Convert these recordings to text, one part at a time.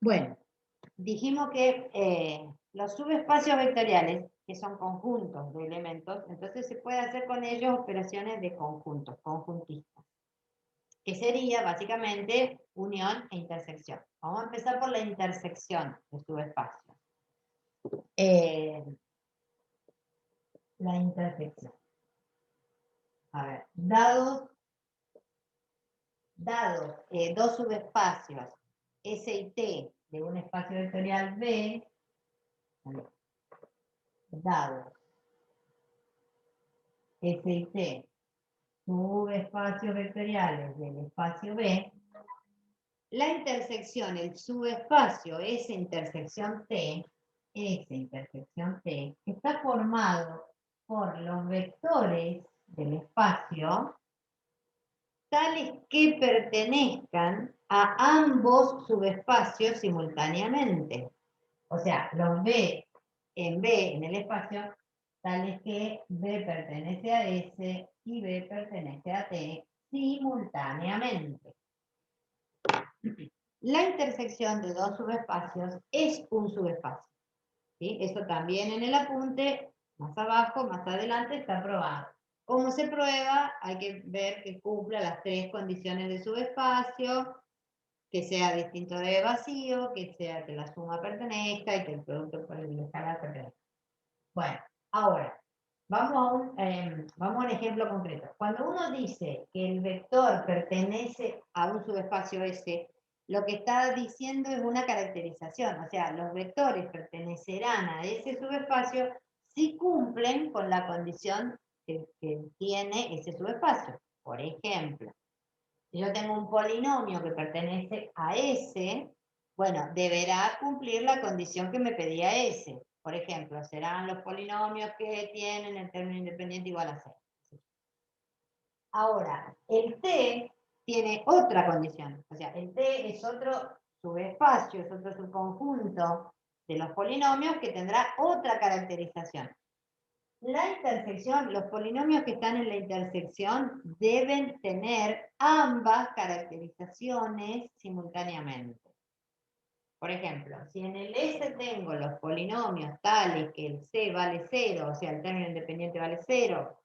Bueno, dijimos que los subespacios vectoriales, que son conjuntos de elementos, entonces se puede hacer con ellos operaciones de conjuntos, conjuntistas, que sería básicamente unión e intersección. Vamos a empezar por la intersección de subespacios. La intersección. A ver, dados dos subespacios S y T de un espacio vectorial B, dados S y T subespacios vectoriales del espacio B, la intersección, el subespacio S intersección T, está formado por los vectores del espacio tales que pertenezcan a ambos subespacios simultáneamente. O sea, los B en el espacio, tales que B pertenece a S y B pertenece a T simultáneamente. La intersección de dos subespacios es un subespacio. ¿Sí? Eso también en el apunte, más abajo, más adelante, está probado. ¿Cómo se prueba? Hay que ver que cumpla las tres condiciones de subespacio, que sea distinto de vacío, que sea que la suma pertenezca y que el producto por el escalar pertenezca. Bueno, ahora, vamos a un ejemplo concreto. Cuando uno dice que el vector pertenece a un subespacio S, lo que está diciendo es una caracterización, o sea, los vectores pertenecerán a ese subespacio si cumplen con la condición que tiene ese subespacio. Por ejemplo, si yo tengo un polinomio que pertenece a S, bueno, deberá cumplir la condición que me pedía S. Por ejemplo, serán los polinomios que tienen el término independiente igual a 0. Ahora, el T tiene otra condición. O sea, el T es otro subespacio, es otro subconjunto de los polinomios que tendrá otra caracterización. La intersección, los polinomios que están en la intersección deben tener ambas caracterizaciones simultáneamente. Por ejemplo, si en el S tengo los polinomios tales que el C vale 0, o sea, el término independiente vale 0,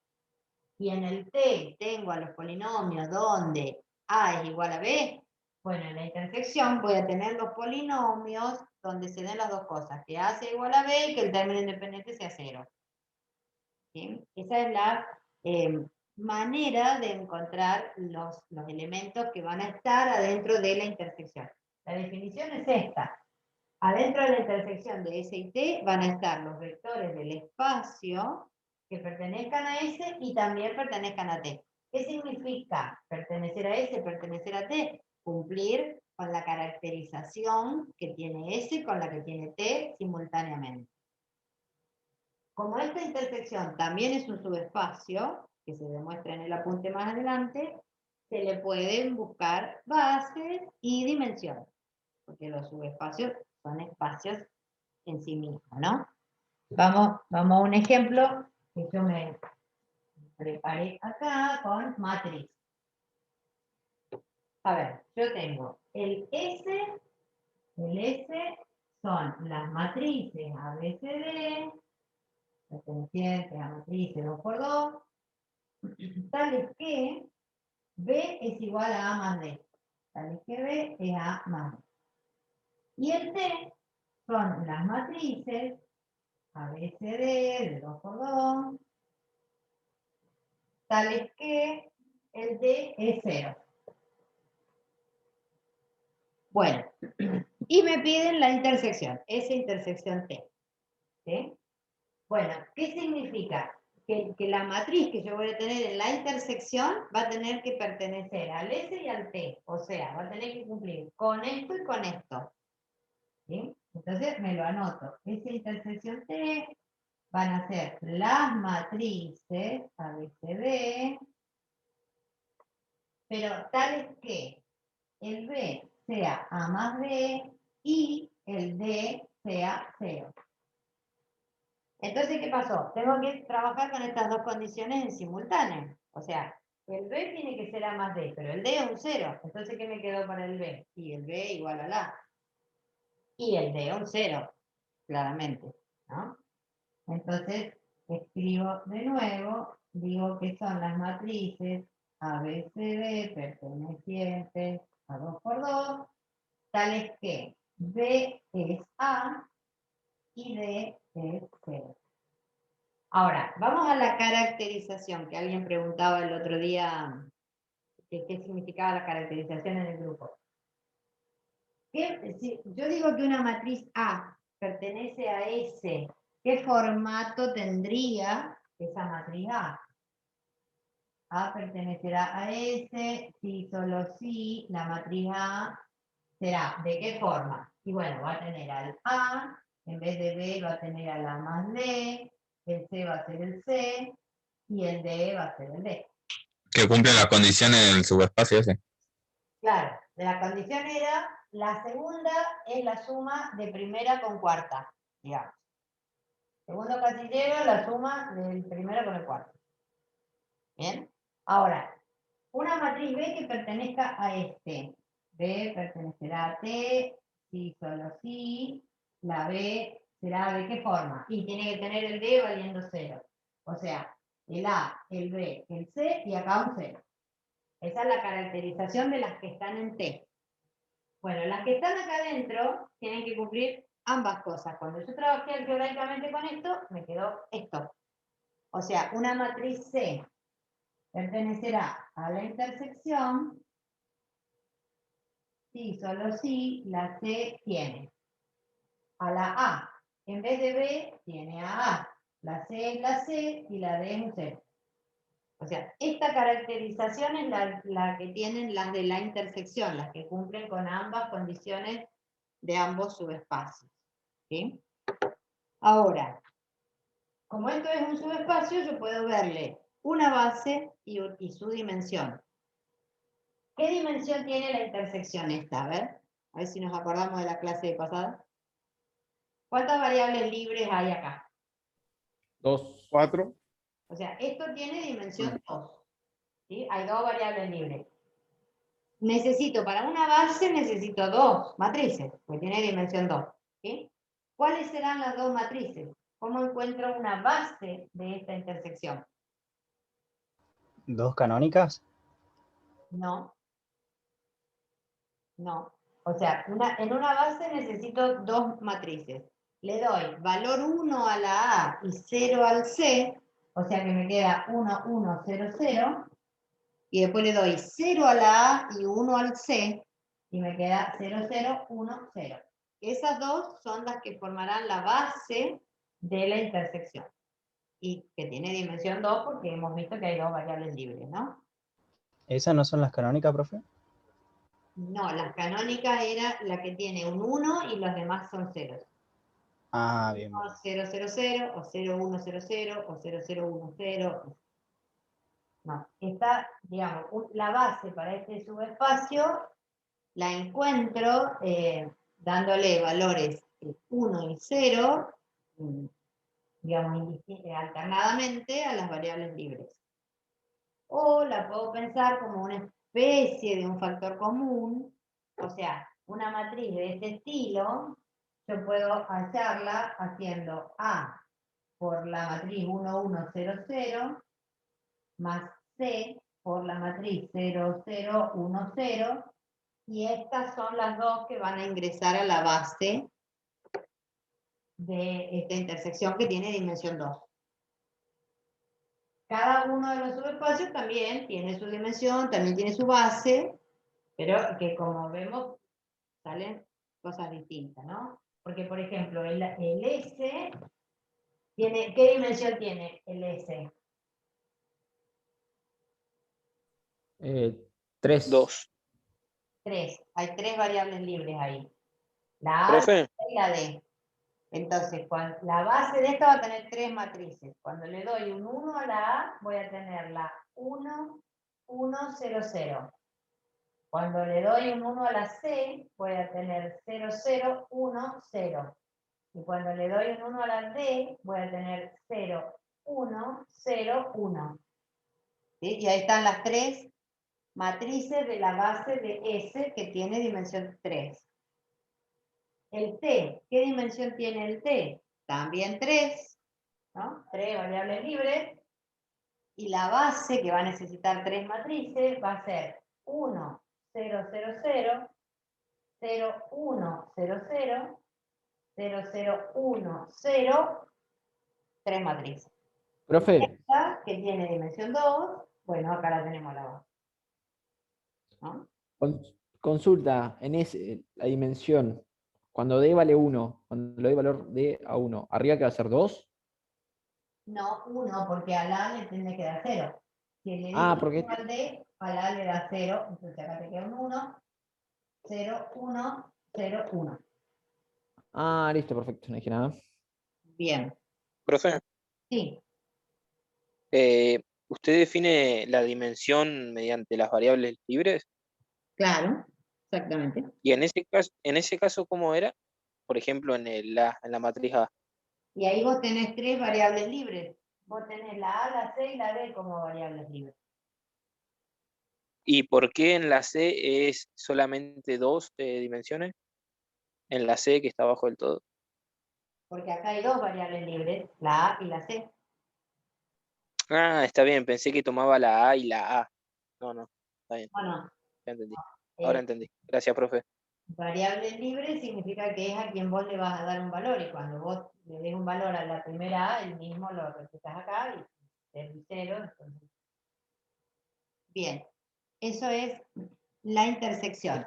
y en el T tengo a los polinomios donde A es igual a B, bueno, en la intersección voy a tener los polinomios donde se den las dos cosas, que A sea igual a B y que el término independiente sea 0. ¿Sí? Esa es la manera de encontrar los elementos que van a estar adentro de la intersección. La definición es esta. Adentro de la intersección de S y T van a estar los vectores del espacio que pertenezcan a S y también pertenezcan a T. ¿Qué significa pertenecer a S, pertenecer a T? Cumplir con la caracterización que tiene S con la que tiene T simultáneamente. Como esta intersección también es un subespacio, que se demuestra en el apunte más adelante, se le pueden buscar bases y dimensiones, porque los subespacios son espacios en sí mismos, ¿no? Vamos a un ejemplo que yo me preparé acá con matriz. A ver, yo tengo el S son las matrices ABCD, pertenecientes a matrices 2 por 2, tales que B es igual a A más D. Tales que B es A más D. Y el T son las matrices ABCD de 2 por 2, tales que el D es 0. Bueno, y me piden la intersección, esa intersección T. ¿Sí? Bueno, ¿qué significa? Que la matriz que yo voy a tener en la intersección va a tener que pertenecer al S y al T. O sea, va a tener que cumplir con esto y con esto. ¿Sí? Entonces me lo anoto. Esa intersección T van a ser las matrices ABCD, pero tales que el B sea A más B y el D sea 0. Entonces, ¿qué pasó? Tengo que trabajar con estas dos condiciones en simultáneo. O sea, el B tiene que ser A más D, pero el D es un 0. Entonces, ¿qué me quedó para el B? Y el B igual a la. Y el D un 0, claramente, ¿no? Entonces, escribo de nuevo, digo que son las matrices ABCD pertenecientes a 2 por 2, tales que B es A y D es 0. Ahora, vamos a la caracterización, que alguien preguntaba el otro día qué significaba la caracterización en el grupo. Si yo digo que una matriz A pertenece a S, ¿qué formato tendría esa matriz A? A pertenecerá a S, si solo si, la matriz A será, ¿de qué forma? Y bueno, va a tener al A, en vez de B va a tener al A más D, el C va a ser el C, y el D va a ser el D. Que cumple las condiciones del subespacio ese. Claro, la condición era, la segunda es la suma de primera con cuarta, digamos. Segundo casillero, la suma del primero con el cuarto. ¿Bien? Ahora, una matriz B que pertenezca a este. B pertenecerá a T, si solo si, la B será ¿de qué forma? Y tiene que tener el D valiendo 0. O sea, el A, el B, el C y acá un 0. Esa es la caracterización de las que están en T. Bueno, las que están acá adentro tienen que cumplir ambas cosas. Cuando yo trabajé algebraicamente con esto, me quedó esto. O sea, una matriz C pertenecerá a la intersección si solo si la C tiene a la A. En vez de B, tiene a A. La C es la C y la D es un 0. O sea, esta caracterización es la que tienen las de la intersección, las que cumplen con ambas condiciones de ambos subespacios. ¿Sí? Ahora, como esto es un subespacio, yo puedo verle una base y su dimensión. ¿Qué dimensión tiene la intersección esta? A ver si nos acordamos de la clase de pasada. ¿Cuántas variables libres hay acá? 2. 4. O sea, esto tiene dimensión 2. ¿Sí? Hay 2 variables libres. Necesito, para una base, necesito 2 matrices, porque tiene dimensión 2. ¿Sí? ¿Cuáles serán las 2 matrices? ¿Cómo encuentro una base de esta intersección? ¿Dos canónicas? No. No. O sea, en una base necesito 2 matrices. Le doy valor 1 a la A y 0 al C, o sea que me queda 1, 1, 0, 0. Y después le doy 0 a la A y 1 al C, y me queda 0, 0, 1, 0. Esas dos son las que formarán la base de la intersección. Y que tiene dimensión 2 porque hemos visto que hay 2 variables libres, ¿no? ¿Esas no son las canónicas, profe? No, las canónicas era la que tiene un 1 y los demás son ceros. Ah, bien. 0, 0, 0, o 0, 1, 0, 0, o 0, 0, 1, 0. No, está, digamos, la base para este subespacio la encuentro dándole valores 1 y 0, digamos, alternadamente a las variables libres. O la puedo pensar como una especie de un factor común, o sea, una matriz de este estilo, yo puedo hallarla haciendo A por la matriz 1, 1, 0, 0, más C por la matriz 0, 0, 1, 0, y estas son las dos que van a ingresar a la base de esta intersección que tiene dimensión 2. Cada uno de los subespacios también tiene su dimensión, también tiene su base, pero que como vemos salen cosas distintas, ¿no? Porque, por ejemplo, el S, tiene, ¿qué dimensión tiene el S? 3. 2. 3. Hay 3 variables libres ahí. La A, Profe, la C y la D. Entonces, la base de esto va a tener 3 matrices. Cuando le doy un 1 a la A, voy a tener la 1, 1, 0, 0. Cuando le doy un 1 a la C, voy a tener 0, 0, 1, 0. Y cuando le doy un 1 a la D, voy a tener 0, 1, 0, 1. ¿Sí? Y ahí están las 3 matrices de la base de S que tiene dimensión 3. El T, ¿qué dimensión tiene el T? También 3, ¿no? 3 variables libres. Y la base, que va a necesitar 3 matrices, va a ser 1, 0, 0, 0, 0, 1, 0, 0, 0, 0, 1, 0, 3 matrices. Profe, Esta, que tiene dimensión 2, bueno, acá la tenemos la base, ¿no? consulta, la dimensión, cuando D vale 1, cuando le doy valor D a 1, ¿arriba que va a ser 2? No, 1, porque a la le tiene que dar 0. Si le Ah, digo porque igual D, a la le da 0, entonces acá te queda un 1, 0, 1, 0, 1. Ah, listo, perfecto, no dije nada. Bien, Profe, sí, ¿usted define la dimensión mediante las variables libres? claro, exactamente. Y en ese caso, ¿cómo era? Por ejemplo, en la matriz A. Y ahí vos tenés 3 variables libres. Vos tenés la A, la C y la D como variables libres. ¿Y por qué en la C es solamente 2 dimensiones? En la C, que está abajo del todo. Porque acá hay 2 variables libres, la A y la C. Ah, está bien, pensé que tomaba la A y la A. No, no, está bien, Bueno, ya entendí. Ahora eh, entendí. Gracias, profe. variable libre significa que es a quien vos le vas a dar un valor. Y cuando vos le des un valor a la primera A, el mismo lo repitas acá y es 0. Entonces. Bien, eso es la intersección.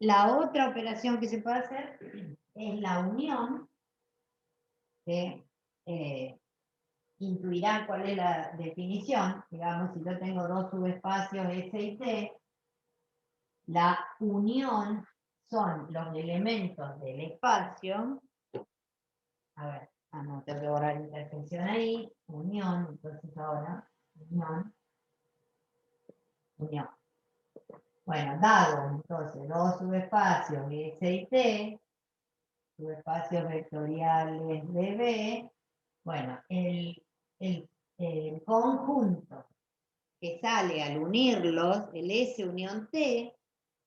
La otra operación que se puede hacer es la unión, que intuirán cuál es la definición. Digamos, si yo tengo dos subespacios S y T, la unión son los elementos del espacio. A ver, no tengo que borrar la intersección ahí. Unión, entonces ahora, unión. Bueno, dado entonces dos subespacios S y T, subespacios vectoriales de B, bueno, el conjunto que sale al unirlos, el S unión T,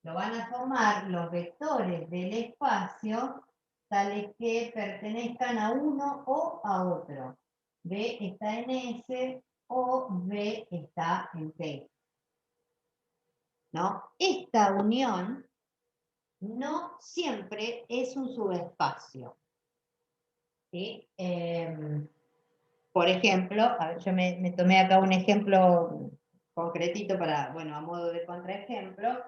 lo van a formar los vectores del espacio tales que pertenezcan a uno o a otro. B está en S o B está en T. ¿No? Esta unión no siempre es un subespacio. ¿Sí? Por ejemplo, a ver, yo me tomé acá un ejemplo concretito para, bueno, a modo de contraejemplo.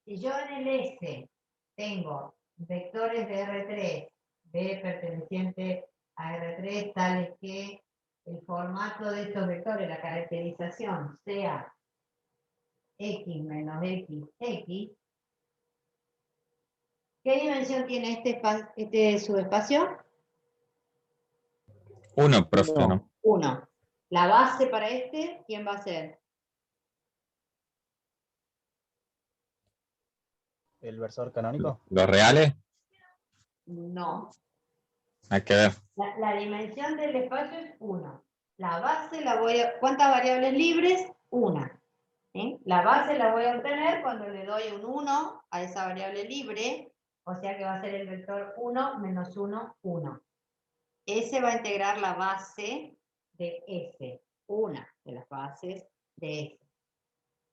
Si yo en el S tengo vectores de R3, B perteneciente a R3, tales que el formato de estos vectores, la caracterización, sea X menos X, X, ¿qué dimensión tiene este subespacio? 1, profe, ¿no? 1. La base para este, ¿quién va a ser? ¿El versor canónico? ¿Los reales? No. Hay que ver. La dimensión del espacio es 1. La base la voy a... ¿Cuántas variables libres? 1. ¿Sí? La base la voy a obtener cuando le doy un 1 a esa variable libre, o sea que va a ser el vector 1 menos 1, 1. S va a integrar la base de S, una de las bases de S.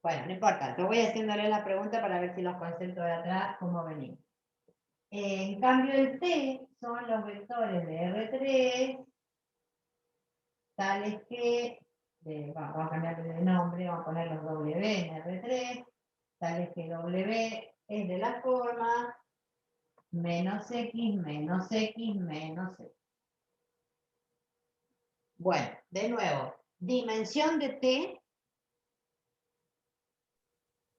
Bueno, no importa, yo voy haciéndole la pregunta para ver si los conceptos de atrás, cómo venimos. En cambio, el T son los vectores de R3, tales que, vamos a cambiar de nombre, vamos a poner los W en R3, tales que W es de la forma menos X, menos X, menos X. Bueno, de nuevo, dimensión de T,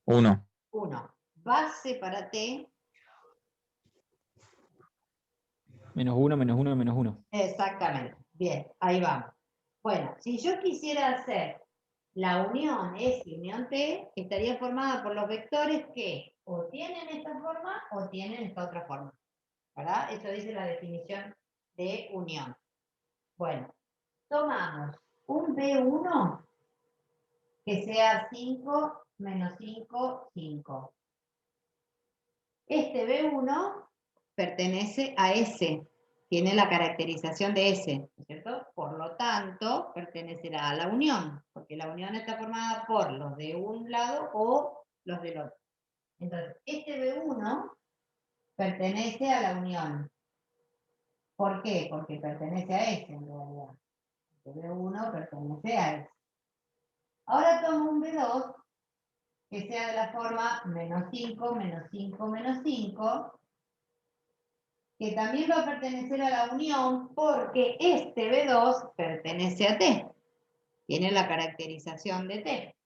1. 1. Base para T, -1, -1, -1. exactamente. Bien, ahí vamos. Bueno, si yo quisiera hacer la unión S unión T, estaría formada por los vectores que o tienen esta forma o tienen esta otra forma. ¿Verdad? Eso dice la definición de unión. Bueno, tomamos un B1 que sea 5 menos 5, 5. Este B1 pertenece a S, tiene la caracterización de S, ¿no es cierto? Por lo tanto, pertenecerá a la unión, porque la unión está formada por los de un lado o los del otro. Entonces, este B1 pertenece a la unión. ¿Por qué? Porque pertenece a S en realidad. El B1 pertenece a S. Ahora tomo un B2 que sea de la forma menos 5, menos 5, menos 5, que también va a pertenecer a la unión porque este B2 pertenece a T. Tiene la caracterización de T,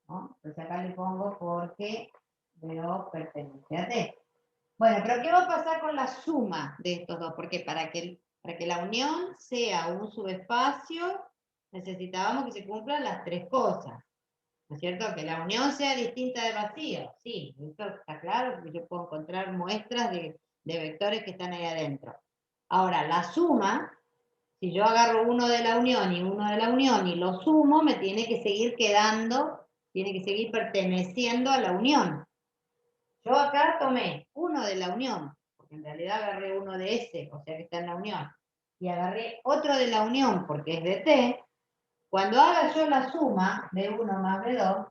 ¿no? Entonces acá le pongo porque B2 pertenece a T. Bueno, pero ¿qué va a pasar con la suma de estos dos? Porque para que la unión sea un subespacio, necesitábamos que se cumplan las tres cosas. ¿No es cierto? Que la unión sea distinta de vacío. Sí, esto está claro, porque yo puedo encontrar muestras de vectores que están ahí adentro. Ahora, la suma, si yo agarro uno de la unión y uno de la unión y lo sumo, me tiene que seguir quedando, tiene que seguir perteneciendo a la unión. Yo acá tomé uno de la unión, porque en realidad agarré uno de S, o sea que está en la unión, y agarré otro de la unión, porque es de T. Cuando haga yo la suma de 1 más B2,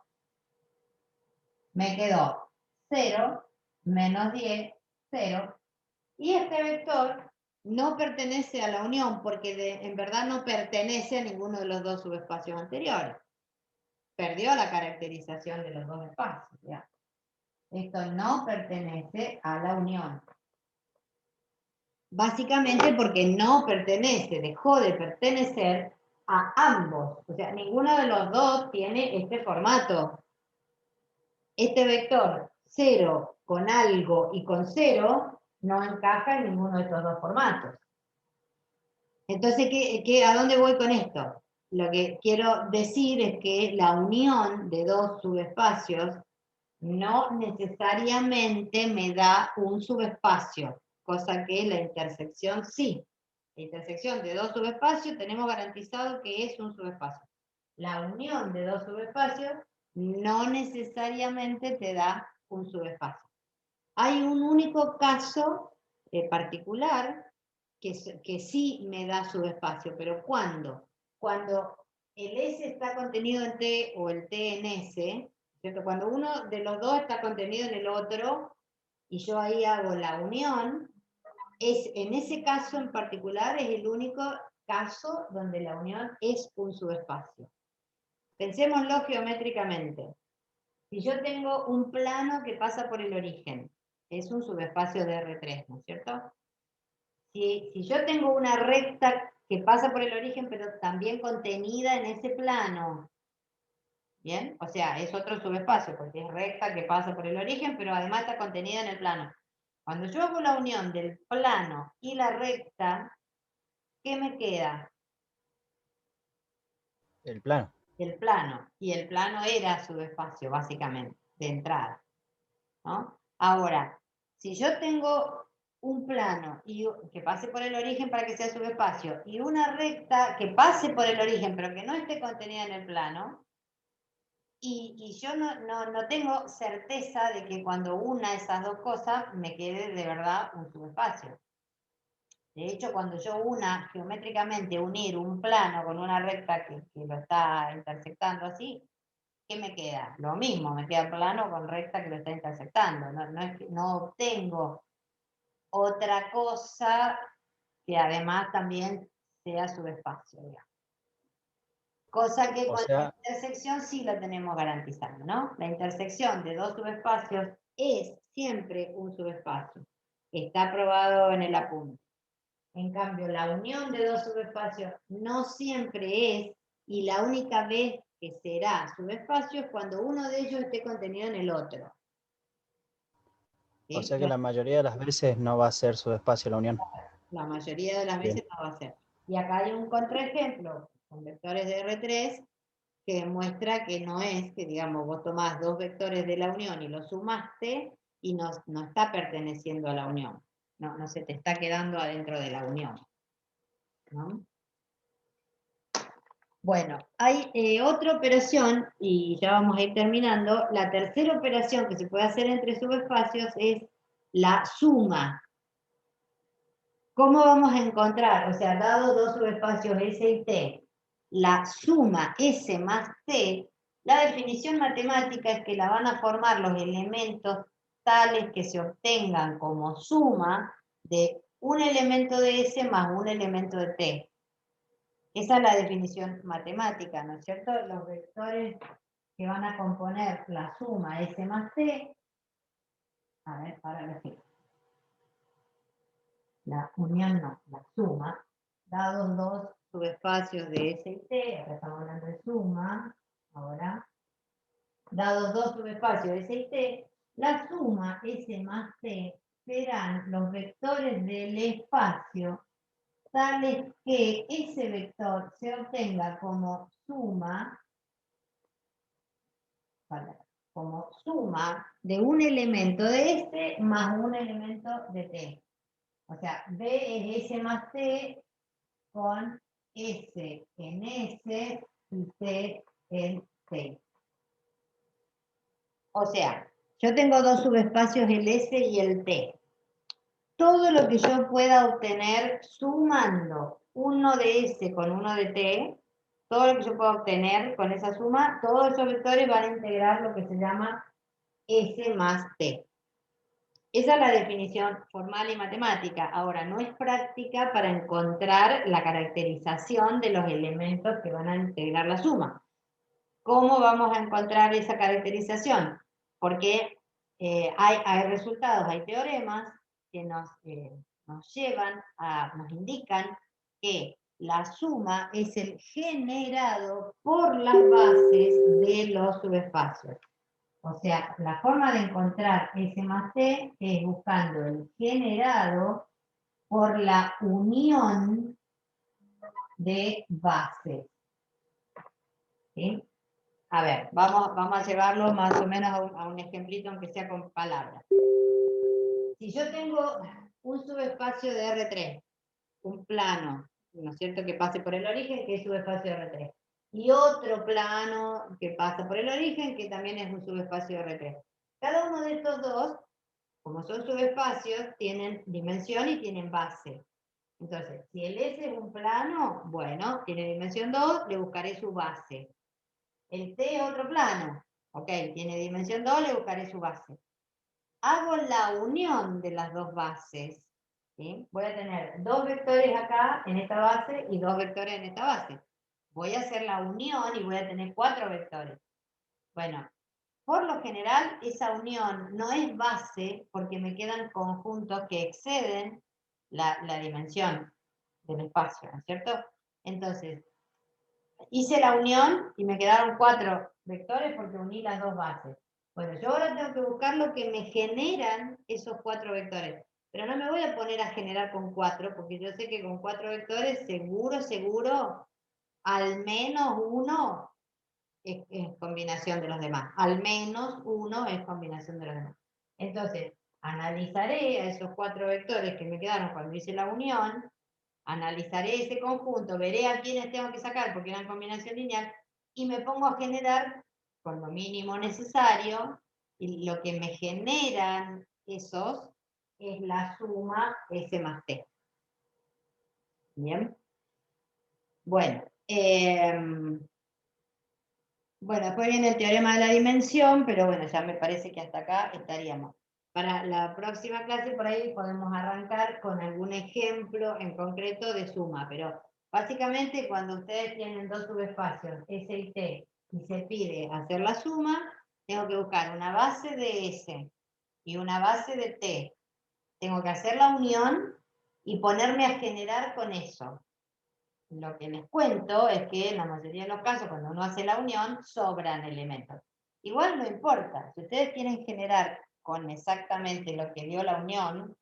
me quedó 0, menos 10, 0. Y este vector no pertenece a la unión porque en verdad no pertenece a ninguno de los dos subespacios anteriores. Perdió la caracterización de los dos espacios. ¿Ya? Esto no pertenece a la unión. Básicamente porque no pertenece, dejó de pertenecer a ambos. O sea, ninguno de los dos tiene este formato. Este vector 0 con algo y con 0 no encaja en ninguno de estos dos formatos. Entonces, ¿a dónde voy con esto? Lo que quiero decir es que la unión de dos subespacios no necesariamente me da un subespacio, cosa que la intersección sí. La intersección de dos subespacios tenemos garantizado que es un subespacio. La unión de dos subespacios no necesariamente te da un subespacio. Hay un único caso particular que sí me da subespacio, pero ¿cuándo? Cuando el S está contenido en T o el T en S, ¿cierto? Cuando uno de los dos está contenido en el otro y yo ahí hago la unión, en ese caso en particular es el único caso donde la unión es un subespacio. Pensémoslo geométricamente. Si yo tengo un plano que pasa por el origen, es un subespacio de R3, ¿no es cierto? Si yo tengo una recta que pasa por el origen, pero también contenida en ese plano, ¿bien? O sea, es otro subespacio, porque es recta que pasa por el origen, pero además está contenida en el plano. Cuando yo hago la unión del plano y la recta, ¿qué me queda? El plano. El plano. Y el plano era subespacio, básicamente, de entrada, ¿no? Ahora, si yo tengo un plano que pase por el origen para que sea subespacio y una recta que pase por el origen pero que no esté contenida en el plano, y yo no tengo certeza de que cuando una esas dos cosas me quede de verdad un subespacio. De hecho, cuando yo geométricamente unir un plano con una recta que lo está intersectando así, ¿qué me queda? Lo mismo, me queda plano con recta que lo está intersectando. No obtengo otra cosa que además también sea subespacio, digamos. Cosa que con la intersección sí lo tenemos garantizado, ¿no? La intersección de dos subespacios es siempre un subespacio. Está probado en el apunte. En cambio, la unión de dos subespacios no siempre es, y la única vez que será subespacio es cuando uno de ellos esté contenido en el otro. ¿Sí? O sea que la mayoría de las veces no va a ser subespacio la unión. La mayoría de las veces no va a ser. Y acá hay un contraejemplo con vectores de R3 que demuestra que no es que, digamos, vos tomás dos vectores de la unión y los sumaste y no está perteneciendo a la unión. No se te está quedando adentro de la unión, ¿no? Bueno, hay otra operación, y ya vamos a ir terminando. La tercera operación que se puede hacer entre subespacios es la suma ¿Cómo vamos a encontrar? O sea, dado dos subespacios S y T, la suma S más T, la definición matemática es que la van a formar los elementos tales que se obtengan como suma de un elemento de S más un elemento de T. Esa es la definición matemática, ¿no es cierto? Los vectores que van a componer la suma S más T, a ver, ahora lo explico. La unión no, la suma, dados dos subespacios de S y T, acá estamos hablando de suma, ahora, dados dos subespacios de S y T, la suma S más T serán los vectores del espacio tales que ese vector se obtenga como suma de un elemento de S más un elemento de T. O sea, B es S más T con S en S y T en T. O sea, yo tengo dos subespacios, el S y el T. Todo lo que yo pueda obtener sumando uno de S con uno de T, todo lo que yo pueda obtener con esa suma, todos esos vectores van a integrar lo que se llama S más T. Esa es la definición formal y matemática. Ahora, no es práctica para encontrar la caracterización de los elementos que van a integrar la suma. ¿Cómo vamos a encontrar esa caracterización? Porque hay resultados, hay teoremas que nos indican que la suma es el generado por las bases de los subespacios. O sea, la forma de encontrar S más T es buscando el generado por la unión de bases. ¿Sí? A ver, vamos a llevarlo más o menos a un ejemplito, aunque sea con palabras. Si yo tengo un subespacio de R3, un plano, ¿no es cierto?, que pase por el origen, que es subespacio de R3, y otro plano que pasa por el origen, que también es un subespacio de R3. Cada uno de estos dos, como son subespacios, tienen dimensión y tienen base. Entonces, si el S es un plano, bueno, tiene dimensión 2, le buscaré su base. El T es otro plano, ok, tiene dimensión 2, le buscaré su base. Hago la unión de las dos bases, ¿sí? Voy a tener dos vectores acá en esta base y dos vectores en esta base. Voy a hacer la unión y voy a tener 4 vectores. Bueno, por lo general esa unión no es base porque me quedan conjuntos que exceden la dimensión del espacio, ¿no es cierto? Entonces, hice la unión y me quedaron 4 vectores porque uní las dos bases. Bueno, yo ahora tengo que buscar lo que me generan esos 4 vectores. Pero no me voy a poner a generar con 4, porque yo sé que con 4 vectores seguro, al menos uno es combinación de los demás. Al menos uno es combinación de los demás. Entonces, analizaré a esos 4 vectores que me quedaron cuando hice la unión, analizaré ese conjunto, veré a quiénes tengo que sacar porque eran combinación lineal, y me pongo a generar con lo mínimo necesario, y lo que me generan esos es la suma S más T. Bien. Bueno, después viene el teorema de la dimensión, pero bueno, ya me parece que hasta acá estaríamos. Para la próxima clase por ahí podemos arrancar con algún ejemplo en concreto de suma, pero básicamente cuando ustedes tienen dos subespacios, S y T, y se pide hacer la suma, tengo que buscar una base de S y una base de T. Tengo que hacer la unión y ponerme a generar con eso. Lo que les cuento es que en la mayoría de los casos, cuando uno hace la unión, sobran elementos. Igual no importa, si ustedes quieren generar con exactamente lo que dio la unión,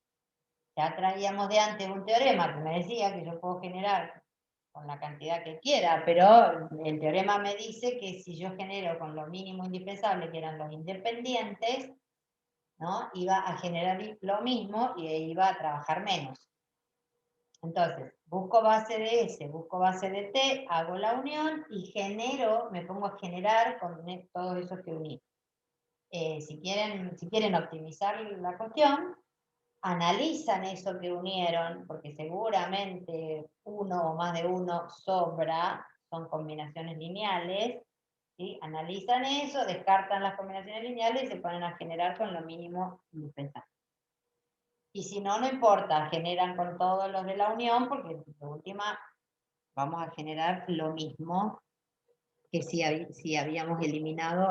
ya traíamos de antes un teorema que me decía que yo puedo generar con la cantidad que quiera, pero el teorema me dice que si yo genero con lo mínimo indispensable, que eran los independientes, ¿no?, iba a generar lo mismo y iba a trabajar menos. Entonces, busco base de S, busco base de T, hago la unión y genero, me pongo a generar con todos esos que uní. Si quieren optimizar la cuestión, analizan eso que unieron, porque seguramente uno o más de uno sobra, son combinaciones lineales, ¿sí? Analizan eso, descartan las combinaciones lineales y se ponen a generar con lo mínimo indispensable. Y si no, no importa, generan con todos los de la unión, porque de última vamos a generar lo mismo que si habíamos eliminado